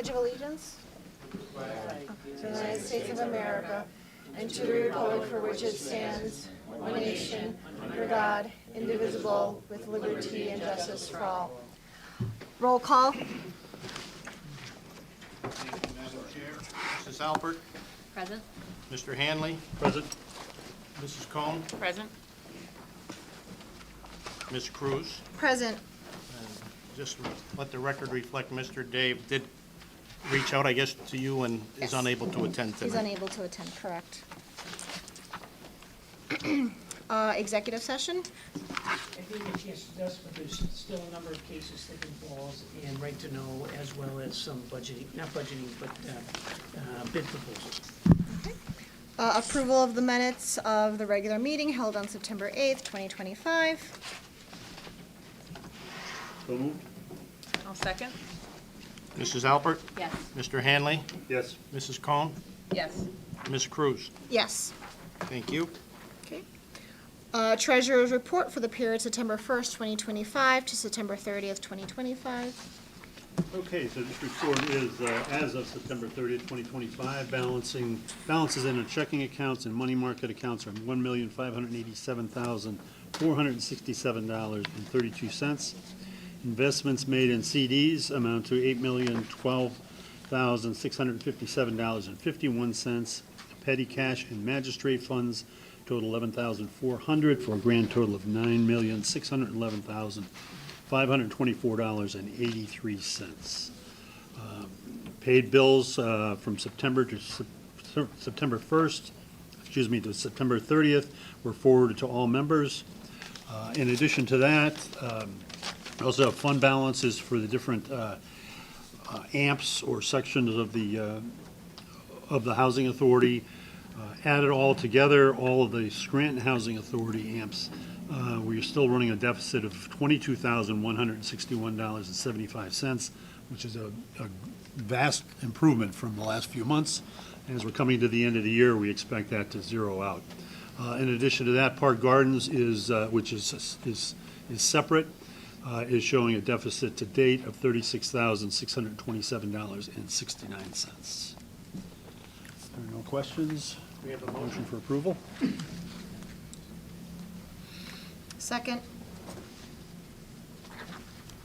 Pledge of Allegiance to the United States of America and to the republic for which it stands, one nation, under God, indivisible, with liberty and justice for all. Roll call. Thank you, Madam Chair. Mrs. Alpert. Present. Mr. Hanley. Present. Mrs. Cohen. Present. Ms. Cruz. Present. Just let the record reflect Mr. Dave did reach out, I guess, to you and is Yes. unable to attend He's tonight. unable to attend, correct. Executive session? I didn't get a chance to discuss, but there's still a number of cases that involves and right to know, as well as some budgeting, not budgeting, but bid proposals. Approval of the minutes of the regular meeting held on September 8th, 2025. So moved. I'll second. Mrs. Alpert. Yes. Mr. Hanley. Yes. Mrs. Cohen. Yes. Ms. Cruz. Yes. Thank you. Okay. Treasurer's report for the period September 1st, 2025 to September 30th, 2025. Okay, so this report is, as of September 30th, 2025, balances in the checking accounts and money market accounts are $1,587,467.32. Investments made in CDs amount to $8,012,657.51. Petty cash and magistrate funds total $11,400 for a grand total of $9,611,524.83. Paid bills from September to September 1st, to September 30th were forwarded to all members. In addition to that, we also have fund balances for the different AMPs or sections of the Housing Authority. Added all together, all of the Scranton Housing Authority AMPs, we're still running a deficit of $22,161.75, which is a vast improvement from the last few months. As we're coming to the end of the year, we expect that to zero out. In addition to that, Park Gardens is, which is separate, is showing a deficit to date of $36,627.69. There are no questions. We have a motion for approval. Second.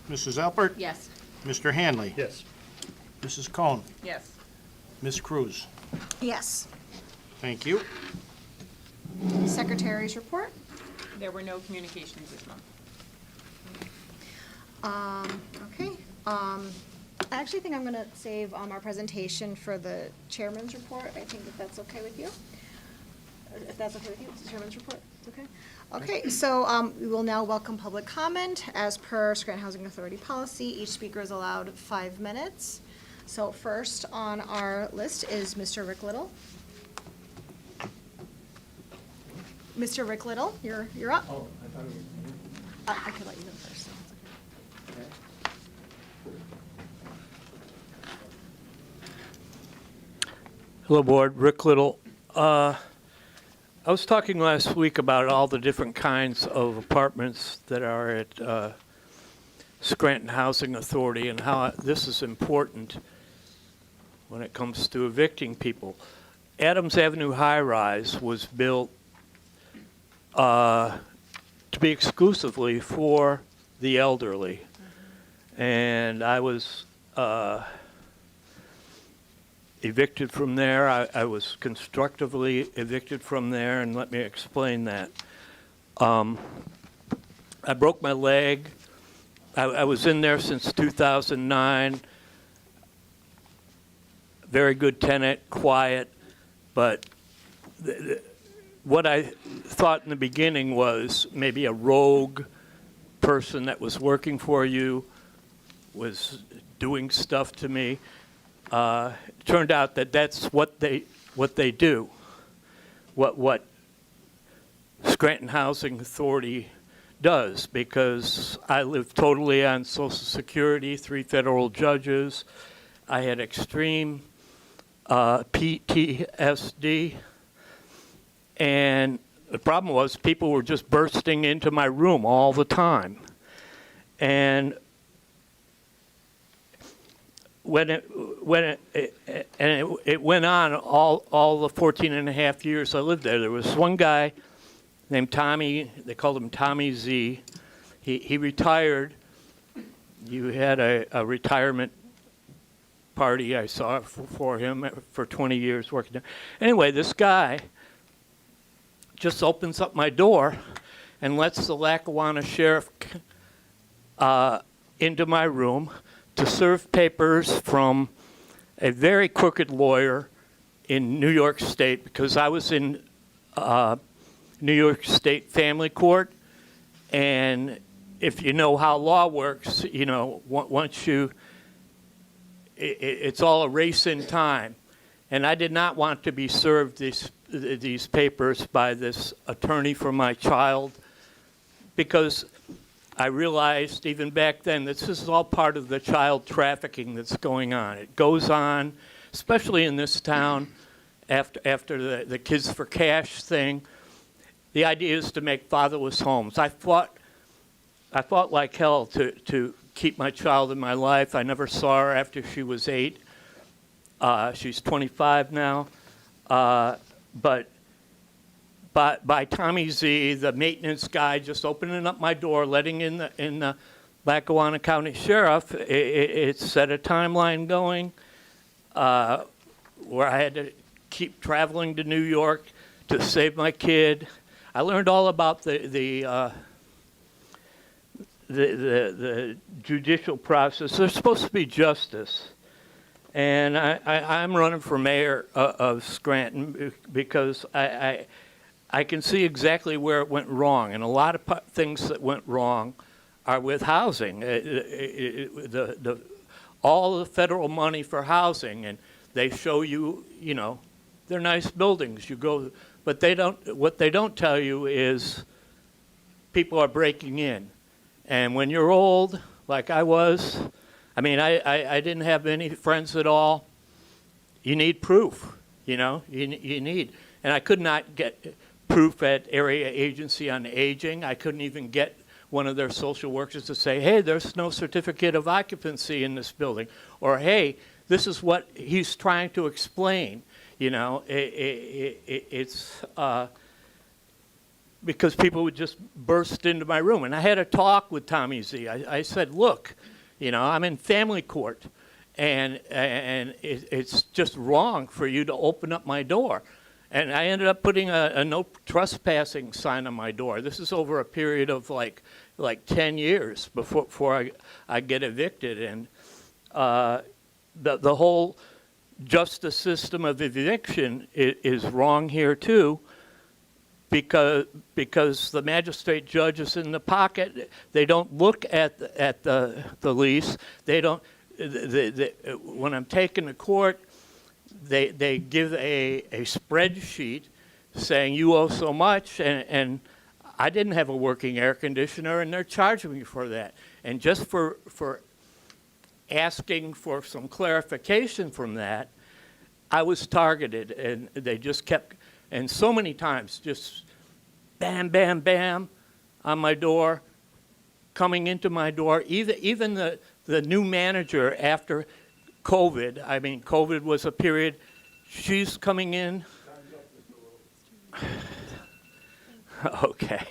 Mrs. Alpert. Yes. Mr. Hanley. Yes. Mrs. Cohen. Yes. Ms. Cruz. Yes. Thank you. Secretary's report. There were no communications this month. Okay. I actually think I'm going to save our presentation for the chairman's report. I think if that's okay with you. If that's okay with you, it's the chairman's report. Okay. Okay. So we will now welcome public comment. As per Scranton Housing Authority policy, each speaker is allowed 5 minutes. So first on our list is Mr. Rick Little. Mr. Rick Little, you're up. Oh, I thought it was me. I could let you go first. So it's okay. Okay. Hello, Board. Rick Little. I was talking last week about all the different kinds of apartments that are at Scranton Housing Authority and how this is important when it comes to evicting people. Adams Avenue High Rise was built to be exclusively for the elderly. And I was evicted from there. I was constructively evicted from there, and let me explain that. I broke my leg. I was in there since 2009. Very good tenant, quiet, but what I thought in the beginning was maybe a rogue person that was working for you was doing stuff to me. It turned out that that's what they do. What Scranton Housing Authority does, because I live totally on Social Security, 3 federal judges. I had extreme PTSD, and the problem was people were just bursting into my room all the time. And it went on all the 14 and a half years I lived there. There was one guy named Tommy, they called him Tommy Z. He retired. You had a retirement party I saw for him for 20 years working there. Anyway, this guy just opens up my door and lets the Lackawanna sheriff into my room to serve papers from a very crooked lawyer in New York State, because I was in New York State family court, and if you know how law works, you know, once you, it's all a race in time. And I did not want to be served these papers by this attorney for my child, because I realized even back then this is all part of the child trafficking that's going on. It goes on, especially in this town, after the Kids for Cash thing. The idea is to make fatherless homes. I fought like hell to keep my child in my life. I never saw her after she was 8. She's 25 now. But by Tommy Z, the maintenance guy, just opening up my door, letting in the Lackawanna County Sheriff, it set a timeline going where I had to keep traveling to New York to save my kid. I learned all about the judicial process. There's supposed to be justice. And I'm running for mayor of Scranton because I can see exactly where it went wrong. And a lot of things that went wrong are with housing. All the federal money for housing, and they show you, you know, they're nice buildings. You go, but they don't. What they don't tell you is people are breaking in. And when you're old, like I was, I mean, I didn't have any friends at all. You need proof, you know, you need. And I could not get proof at Area Agency on Aging. I couldn't even get one of their social workers to say, hey, there's no certificate of occupancy in this building. Or, hey, this is what he's trying to explain. You know, it's because people would just burst into my room. And I had a talk with Tommy Z. I said, look, you know, I'm in family court, and it's just wrong for you to open up my door. And I ended up putting a no trespassing sign on my door. This is over a period of like 10 years before I get evicted. And the whole justice system of eviction is wrong here too, because the magistrate judge is in the pocket. They don't look at the lease. They don't. When I'm taken to court, they give a spreadsheet saying you owe so much, and I didn't have a working air conditioner, and they're charging me for that. And just for asking for some clarification from that, I was targeted, and they just kept, and so many times, just bam, bam, bam on my door, coming into my door. Even the new manager after COVID, I mean, COVID was a period, she's coming in. Okay.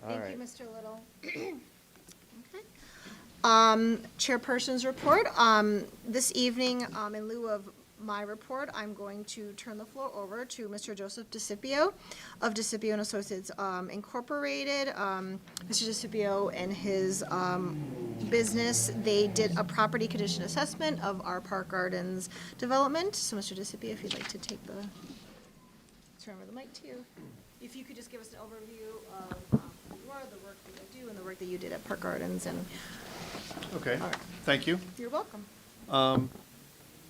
Thank you, Mr. Little. Okay. Chairperson's report. This evening, in lieu of my report, I'm going to turn the floor over to Mr. Joseph DeCipio of DeCipio and Associates Incorporated. Mr. DeCipio and his business, they did a property condition assessment of our Park Gardens development. So, Mr. DeCipio, if you'd like to take turn over the mic to you. If you could just give us an overview of who you are, the work that you do, and the work that you did at Park Gardens. And Okay, all right. thank you. You're welcome.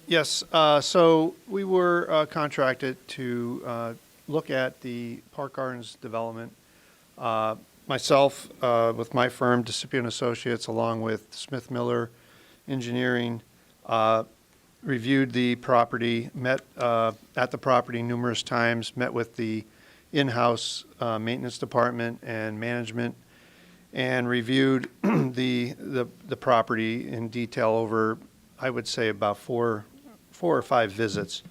Yes, so we were contracted to look at the Park Gardens development. Myself, with my firm, DeCipio and Associates, along with Smith Miller Engineering, reviewed the property, met at the property numerous times, met with the in-house maintenance department and management, and reviewed the property in detail over I would say about four or five visits.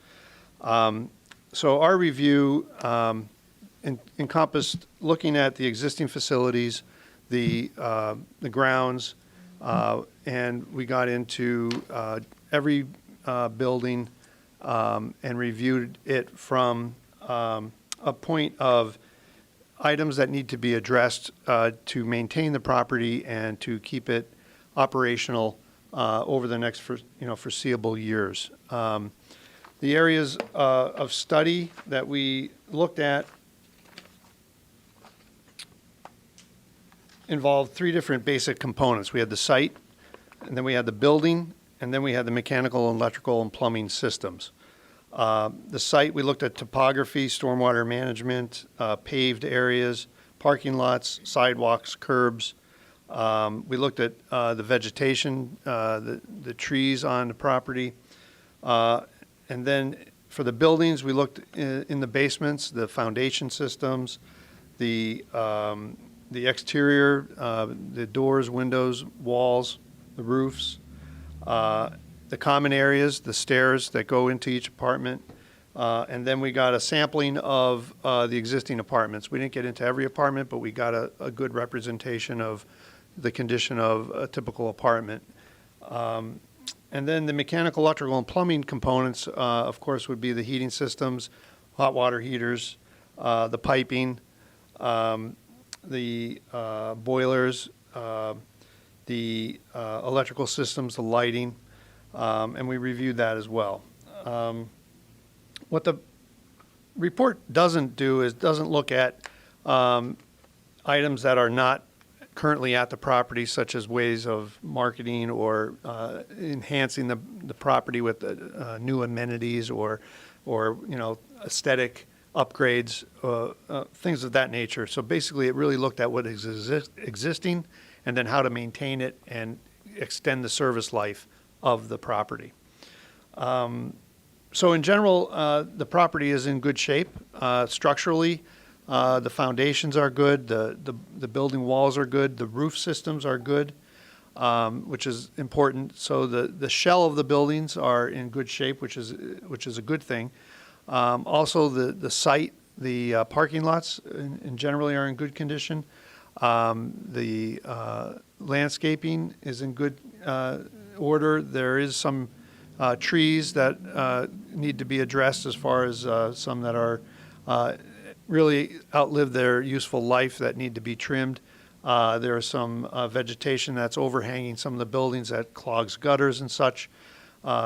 So our review encompassed looking at the existing facilities, the grounds, and we got into every building and reviewed it from a point of items that need to be addressed to maintain the property and to keep it operational over the next foreseeable years. The areas of study that we looked at involved three different basic components. We had the site, and then we had the building, and then we had the mechanical, electrical, and plumbing systems. The site, we looked at topography, stormwater management, paved areas, parking lots, sidewalks, curbs. We looked at the vegetation, the trees on the property. And then for the buildings, we looked in the basements, the foundation systems, the exterior, the doors, windows, walls, the roofs, the common areas, the stairs that go into each apartment. And then we got a sampling of the existing apartments. We didn't get into every apartment, but we got a good representation of the condition of a typical apartment. And then the mechanical, electrical, and plumbing components, of course, would be the heating systems, hot water heaters, the piping, the boilers, the electrical systems, the lighting, and we reviewed that as well. What the report doesn't do is doesn't look at items that are not currently at the property, such as ways of marketing or enhancing the property with new amenities or aesthetic upgrades, things of that nature. So basically, it really looked at what is existing and then how to maintain it and extend the service life of the property. So in general, the property is in good shape. Structurally, the foundations are good, the building walls are good, the roof systems are good, which is important. So the shell of the buildings are in good shape, which is a good thing. Also, the site, the parking lots in generally are in good condition. The landscaping is in good order. There is some trees that need to be addressed as far as some that are really outlived their useful life that need to be trimmed. There is some vegetation that's overhanging some of the buildings that clogs gutters and such.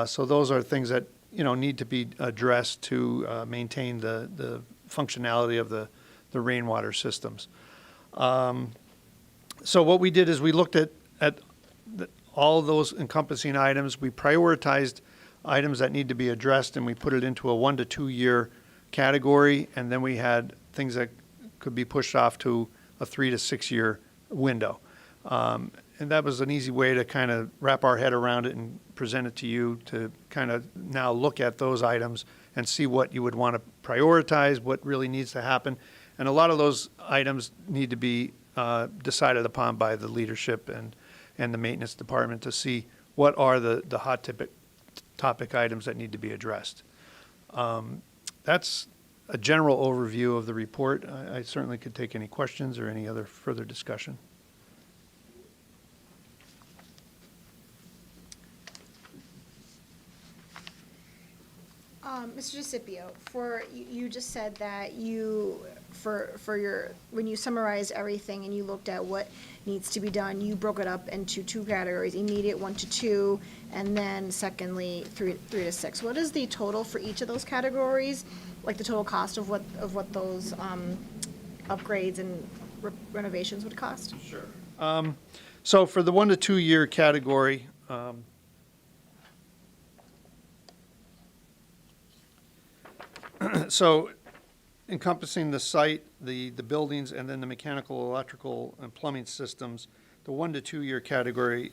So those are things that need to be addressed to maintain the functionality of the rainwater systems. So what we did is we looked at all of those encompassing items. We prioritized items that need to be addressed, and we put it into a 1 to 2 year category, and then we had things that could be pushed off to a 3 to 6 year window. And that was an easy way to kind of wrap our head around it and present it to you to kind of now look at those items and see what you would want to prioritize, what really needs to happen. And a lot of those items need to be decided upon by the leadership and the maintenance department to see what are the hot topic items that need to be addressed. That's a general overview of the report. I certainly could take any questions or any other further discussion. Mr. DeCipio, you just said that when you summarized everything and you looked at what needs to be done, you broke it up into two categories: immediate 1 to 2, and then secondly 3 to 6. What is the total for each of those categories? Like the total cost of what those upgrades and renovations would cost? Sure. So for the 1 to 2 year category, so encompassing the site, the buildings, and then the mechanical, electrical, and plumbing systems, the 1 to 2 year category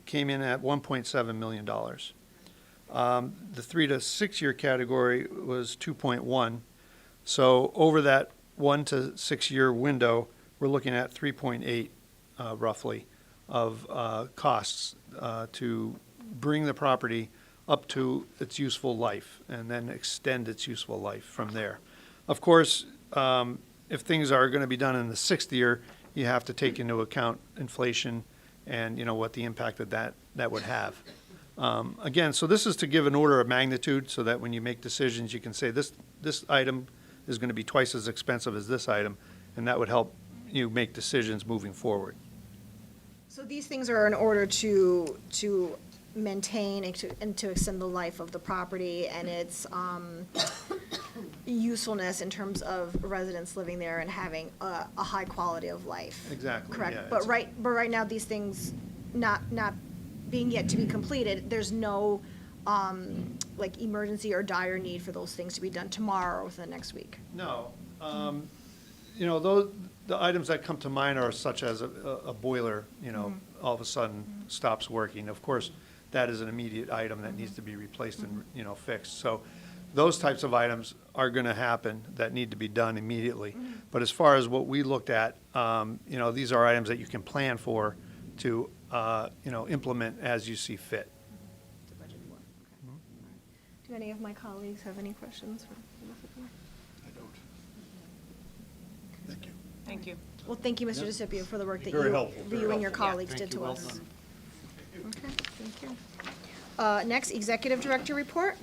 came in at $1.7 million. The 3 to 6 year category was 2.1. So over that 1 to 6 year window, we're looking at 3.8 roughly of costs to bring the property up to its useful life and then extend its useful life from there. Of course, if things are going to be done in the sixth year, you have to take into account inflation and, what the impact of that would have. Again, so this is to give an order of magnitude so that when you make decisions, you can say this item is going to be twice as expensive as this item, and that would help you make decisions moving forward. So these things are in order to maintain and to extend the life of the property and its usefulness in terms of residents living there and having a high quality of life. Exactly, Correct. yeah, But it's- right now, these things not being yet to be completed, there's no like emergency or dire need for those things to be done tomorrow or within the next week. No. Those, the items that come to mind are such as a boiler, all of a sudden stops working. Of course, that is an immediate item that needs to be replaced and, fixed. So those types of items are going to happen that need to be done immediately. But as far as what we looked at, these are items that you can plan for to, implement as you see fit. To budget for. Okay. All right. Do any of my colleagues have any questions for Mr. Moore? I don't. Thank you. Thank you. Well, thank you, Mr. DeCipio, for the work that Very helpful, you very and your helpful. Yeah, colleagues thank did you. to Well us. done. Okay, thank you. Next, Executive Director Report.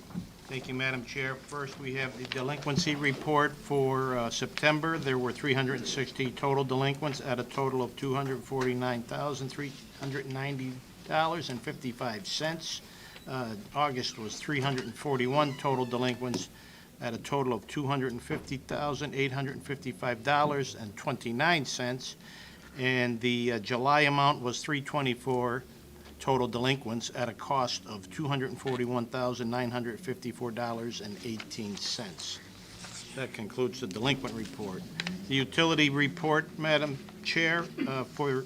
Thank you, Madam Chair. First, we have the delinquency report for September. There were 360 total delinquents at a total of $249,390.55. August was 341 total delinquents at a total of $250,855.29. And the July amount was 324 total delinquents at a cost of $241,954.18. That concludes the delinquent report. The utility report, Madam Chair, for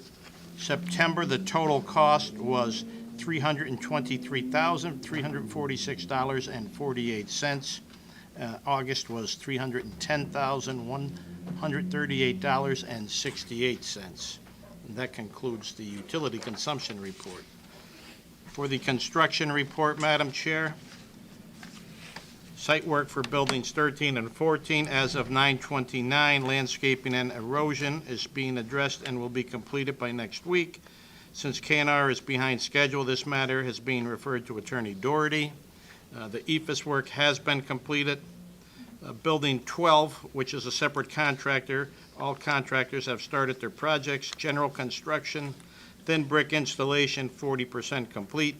September, the total cost was $323,346.48. August was $310,138.68. And that concludes the utility consumption report. For the construction report, Madam Chair, site work for buildings 13 and 14 as of 9/29, landscaping and erosion is being addressed and will be completed by next week. Since K&R is behind schedule, this matter has been referred to Attorney Doherty. The EFS work has been completed. Building 12, which is a separate contractor, all contractors have started their projects. General construction, thin brick installation, 40% complete.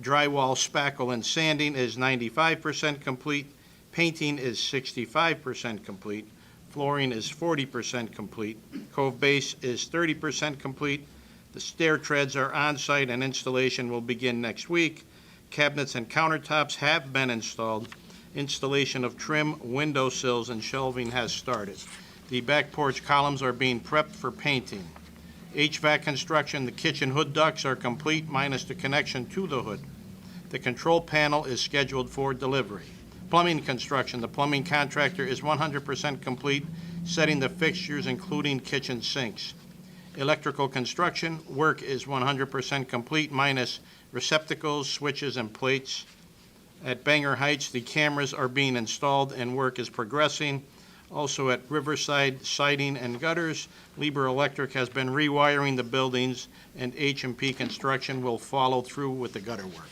Drywall, spackle, and sanding is 95% complete. Painting is 65% complete. Flooring is 40% complete. Cove base is 30% complete. The stair treads are on-site and installation will begin next week. Cabinets and countertops have been installed. Installation of trim, window sills, and shelving has started. The back porch columns are being prepped for painting. HVAC construction, the kitchen hood ducts are complete minus the connection to the hood. The control panel is scheduled for delivery. Plumbing construction, the plumbing contractor is 100% complete, setting the fixtures including kitchen sinks. Electrical construction, work is 100% complete minus receptacles, switches, and plates. At Bangor Heights, the cameras are being installed and work is progressing. Also at Riverside, siding and gutters, Lieber Electric has been rewiring the buildings, and H&P Construction will follow through with the gutter work.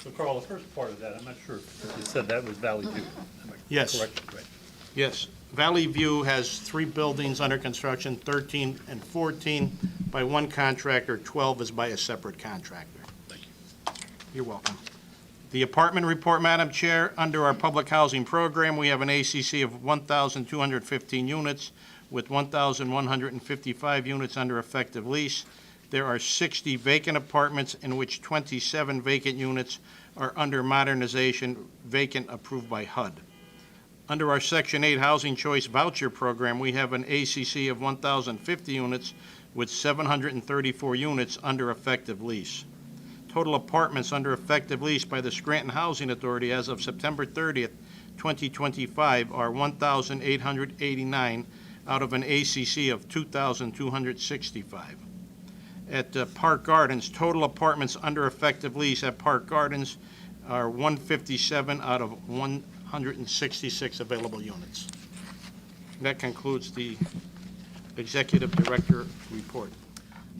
So Carl, the first part of that, I'm not sure if you said that was Valley View. Am I Yes. correct? Right. Yes, Valley View has 3 buildings under construction, 13 and 14 by one contractor, 12 is by a separate contractor. Thank you. You're welcome. The apartment report, Madam Chair, under our public housing program, we have an ACC of 1,215 units with 1,155 units under effective lease. There are 60 vacant apartments in which 27 vacant units are under modernization, vacant approved by HUD. Under our Section 8 Housing Choice Voucher Program, we have an ACC of 1,050 units with 734 units under effective lease. Total apartments under effective lease by the Scranton Housing Authority as of September 30th, 2025 are 1,889 out of an ACC of 2,265. at Park Gardens. Total apartments under effective lease at Park Gardens are 157 out of 166 available units. That concludes the Executive Director report.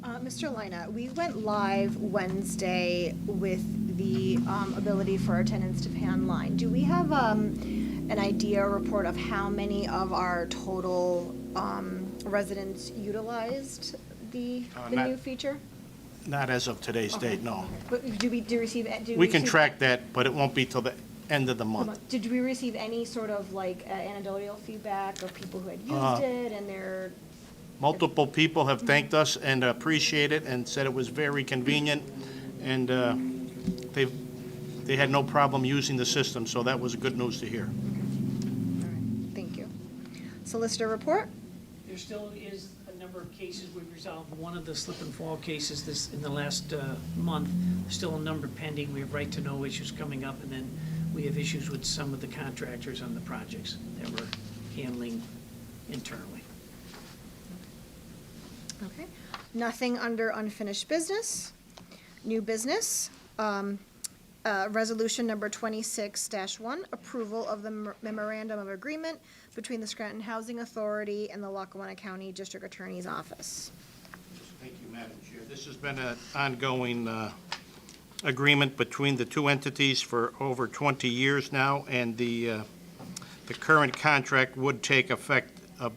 Mr. Lina, we went live Wednesday with the ability for our tenants to pay online. Do we have an idea or report of how many of our total residents utilized the Not- new feature? Not as of today's Okay. date, no. But do we receive? We can track that, but it won't be till the end of the month. Did we receive any sort of like anecdotal feedback of people who had used it and their? Multiple people have thanked us and appreciate it and said it was very convenient, and they had no problem using the system, so that was good news to hear. All right, thank you. Solicitor report? There still is a number of cases we've resolved. One of the slip and fall cases this, in the last month, there's still a number pending. We have right-to-know issues coming up, and then we have issues with some of the contractors on the projects that we're handling internally. Okay. Nothing under unfinished business. New business. Resolution number 26-1, approval of the memorandum of agreement between the Scranton Housing Authority and the Lackawanna County District Attorney's Office. Thank you, Madam Chair. This has been an ongoing agreement between the two entities for over 20 years now, and the current contract would take effect of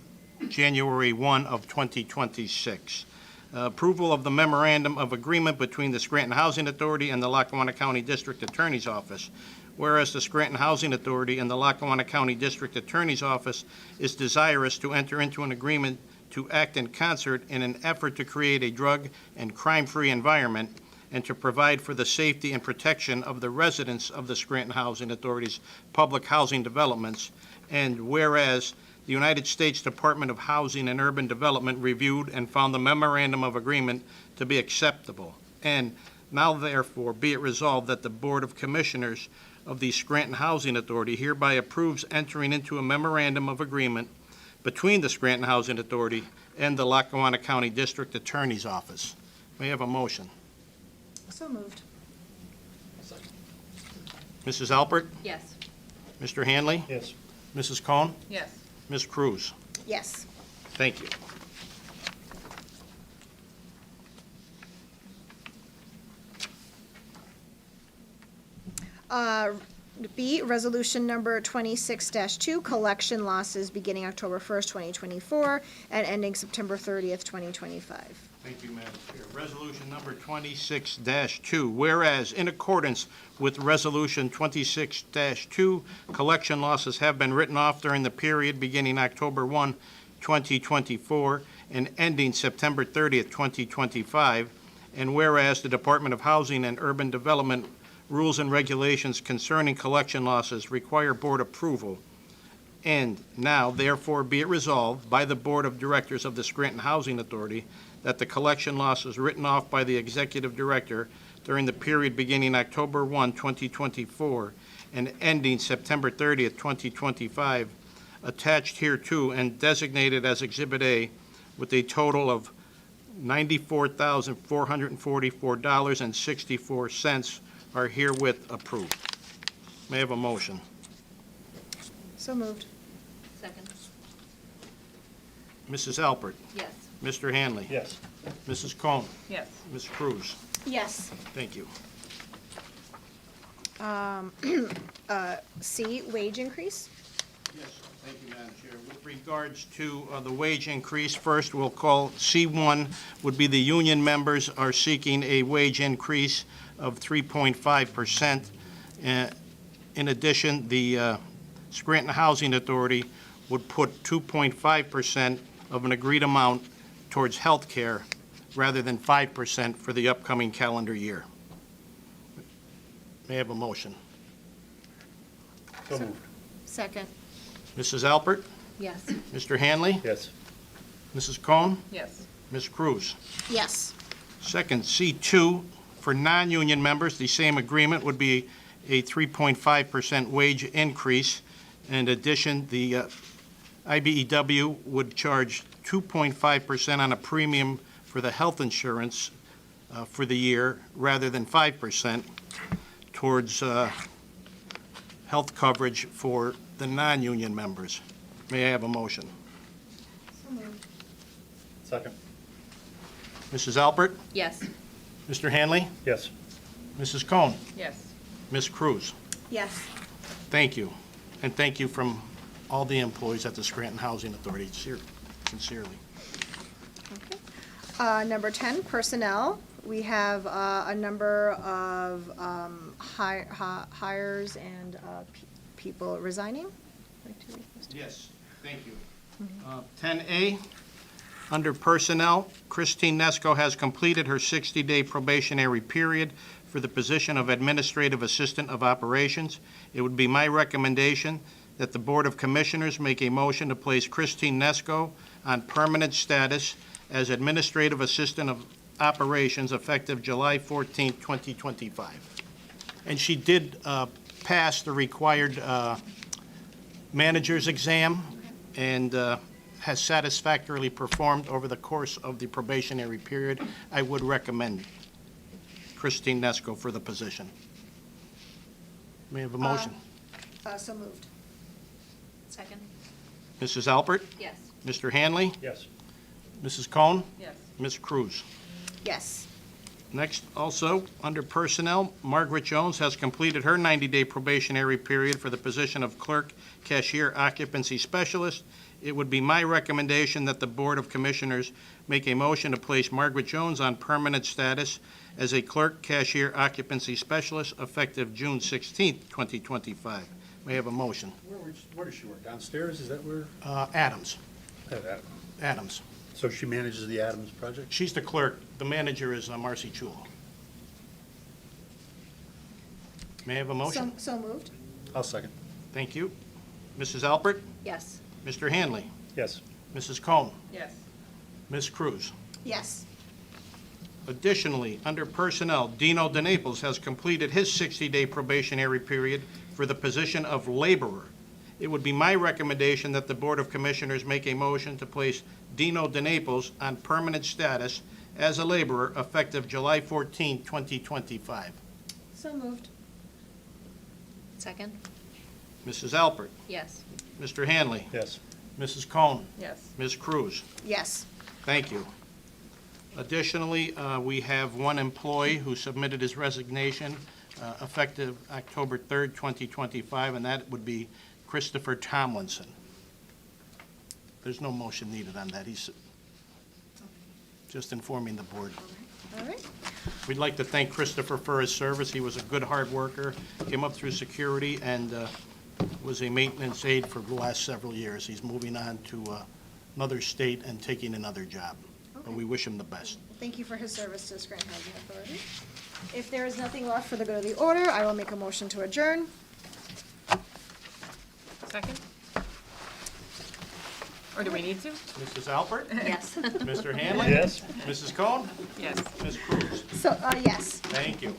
January 1 of 2026. Approval of the memorandum of agreement between the Scranton Housing Authority and the Lackawanna County District Attorney's Office. Whereas the Scranton Housing Authority and the Lackawanna County District Attorney's Office is desirous to enter into an agreement to act in concert in an effort to create a drug and crime-free environment and to provide for the safety and protection of the residents of the Scranton Housing Authority's public housing developments. And whereas the United States Department of Housing and Urban Development reviewed and found the memorandum of agreement to be acceptable. And now therefore be it resolved that the Board of Commissioners of the Scranton Housing Authority hereby approves entering into a memorandum of agreement between the Scranton Housing Authority and the Lackawanna County District Attorney's Office. May I have a motion? So moved. Mrs. Alpert? Yes. Mr. Hanley? Yes. Mrs. Cohen? Yes. Ms. Cruz? Yes. Thank you. B, resolution number 26-2, collection losses beginning October 1st, 2024, and ending September 30th, 2025. Thank you, Madam Chair. Resolution number 26-2, whereas in accordance with Resolution 26-2, collection losses have been written off during the period beginning October 1, 2024, and ending September 30th, 2025, and whereas the Department of Housing and Urban Development rules and regulations concerning collection losses require board approval, and now therefore be it resolved by the Board of Directors of the Scranton Housing Authority that the collection losses written off by the Executive Director during the period beginning October 1, 2024, and ending September 30th, 2025, attached hereto and designated as Exhibit A with a total of $94,444.64 are herewith approved. May I have a motion? So moved. Second. Mrs. Alpert? Yes. Mr. Hanley? Yes. Mrs. Cohen? Yes. Ms. Cruz? Yes. Thank you. C, wage increase. Yes, thank you, Madam Chair. With regards to the wage increase, first we'll call C1 would be the union members are seeking a wage increase of 3.5%. In addition, the Scranton Housing Authority would put 2.5% of an agreed amount towards health care rather than 5% for the upcoming calendar year. May I have a motion? So moved. Second. Mrs. Alpert? Yes. Mr. Hanley? Yes. Mrs. Cohen? Yes. Ms. Cruz? Yes. Second, C2, for non-union members, the same agreement would be a 3.5% wage increase. In addition, the IBEW would charge 2.5% on a premium for the health insurance for the year rather than 5% towards health coverage for the non-union members. May I have a motion? Second. Mrs. Alpert? Yes. Mr. Hanley? Yes. Mrs. Cohen? Yes. Ms. Cruz? Yes. Thank you. And thank you from all the employees at the Scranton Housing Authority, sincerely. Okay. Number 10, personnel. We have a number of hires and people resigning. Like to read this? Yes, thank you. 10A, under Personnel, Christine Nesco has completed her 60-day probationary period for the position of Administrative Assistant of Operations. It would be my recommendation that the Board of Commissioners make a motion to place Christine Nesco on permanent status as Administrative Assistant of Operations effective July 14, 2025. And she did pass the required manager's exam and has satisfactorily performed over the course of the probationary period. I would recommend Christine Nesco for the position. May I have a motion? So moved. Second? Mrs. Alpert? Yes. Mr. Hanley? Yes. Mrs. Cohen? Yes. Ms. Cruz? Yes. Next, also, under Personnel, Margaret Jones has completed her 90-day probationary period for the position of Clerk Cashier Occupancy Specialist. It would be my recommendation that the Board of Commissioners make a motion to place Margaret Jones on permanent status as a Clerk Cashier Occupancy Specialist effective June 16, 2025. May I have a motion? Where does she work? Downstairs? Is that where? Adams. Adams. So she manages the Adams project? She's the clerk. The manager is Marcy Chulo. May I have a motion? So moved. I'll second. Thank you. Mrs. Alpert? Yes. Mr. Hanley? Yes. Mrs. Cohen? Yes. Ms. Cruz? Yes. Additionally, under Personnel, Dino DeNaples has completed his 60-day probationary period for the position of laborer. It would be my recommendation that the Board of Commissioners make a motion to place Dino DeNaples on permanent status as a laborer effective July 14, 2025. So moved. Second? Mrs. Alpert? Yes. Mr. Hanley? Yes. Mrs. Cohen? Yes. Ms. Cruz? Yes. Thank you. Additionally, we have one employee who submitted his resignation effective October 3rd, 2025, and that would be Christopher Tomlinson. There's no motion needed on that. He's just informing the board. All right. We'd like to thank Christopher for his service. He was a good, hard worker, came up through security, and was a maintenance aide for the last several years. He's moving on to another state and taking another job. And we wish him the best. Thank you for his service to the Scranton Housing Authority. If there is nothing left for the good of the order, I will make a motion to adjourn. Second? Or do we need to? Mrs. Alpert? Yes. Mr. Hanley? Yes. Mrs. Cohen? Yes. Ms. Cruz? So, yes. Thank you.